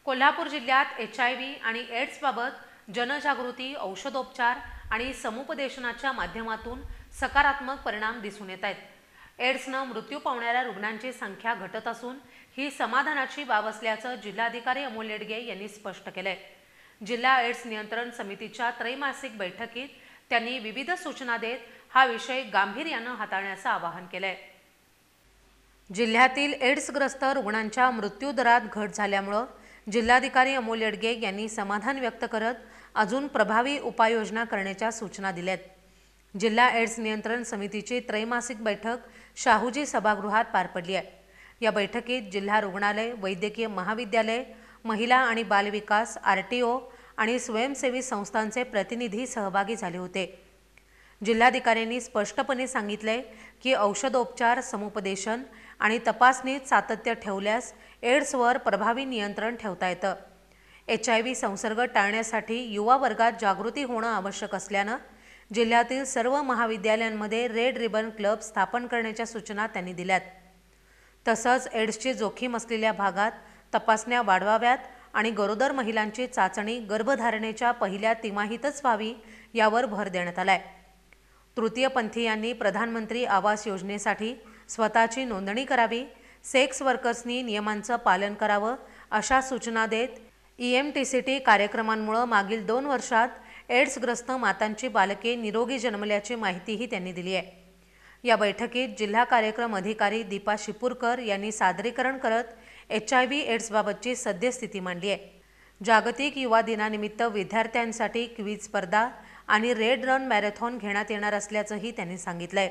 कोल्हापूर जिल्ह्यात HIV आणि एड्सबाबत जनजागृती, औषधोपचार आणि समुपदेशनाच्या माध्यमातून सकारात्मक परिणाम दिसून येत आहेत. एड्सनं मृत्यू पावणाऱ्या रुग्णांची संख्या घटत असून ही समाधानाची बाब असल्याचं जिल्हाधिकारी अमोल येडगे यांनी स्पष्ट केलंय. जिल्हा एड्स नियंत्रण समितीच्या त्रैमासिक बैठकीत त्यांनी विविध सूचना देत हा विषय गांभीर्यानं हाताळण्याचं आवाहन केलंय. जिल्ह्यातील एड्सग्रस्त रुग्णांच्या मृत्यू दरात घट झाल्यामुळे जिल्हाधिकारी अमोल येडगे यांनी समाधान व्यक्त करत अजून प्रभावी उपाययोजना करण्याच्या सूचना दिल्यात. जिल्हा एड्स नियंत्रण समितीची त्रैमासिक बैठक शाहूजी सभागृहात पार पडली आहे. या बैठकीत जिल्हा रुग्णालय, वैद्यकीय महाविद्यालय, महिला आणि बालविकास, RTO आणि स्वयंसेवी संस्थांचे प्रतिनिधी सहभागी झाले होते. जिल्हाधिकाऱ्यांनी स्पष्टपणे सांगितले की औषधोपचार, समुपदेशन आणि तपासणीत सातत्य ठेवल्यास एड्सवर प्रभावी नियंत्रण ठेवता येतं. HIV संसर्ग टाळण्यासाठी युवा वर्गात जागृती होणं आवश्यक असल्यानं जिल्ह्यातील सर्व महाविद्यालयांमध्ये रेड रिबन क्लब स्थापन करण्याच्या सूचना त्यांनी दिल्यात. तसंच एड्सची जोखीम असलेल्या भागात तपासण्या वाढवाव्यात आणि गरोदर महिलांची चाचणी गर्भधारणेच्या पहिल्या तिमाहीतच व्हावी यावर भर देण्यात आलाय. तृतीयपंथीयांनी प्रधानमंत्री आवास योजनेसाठी स्वतःची नोंदणी करावी, सेक्स वर्कर्सनी नियमांचं पालन करावं अशा सूचना देत EMTCT कार्यक्रमांमुळे मागील 2 वर्षात एड्सग्रस्त मातांची बालके निरोगी जन्मल्याची माहितीही त्यांनी दिली आहे. या बैठकीत जिल्हा कार्यक्रम अधिकारी दीपा शिपूरकर यांनी सादरीकरण करत HIV एड्सबाबतची सद्यस्थिती मांडली आहे. जागतिक युवा दिनानिमित्त विद्यार्थ्यांसाठी क्विज स्पर्धा आणि रेड रन मॅरेथॉन घेण्यात येणार असल्याचंही त्यांनी सांगितलंय.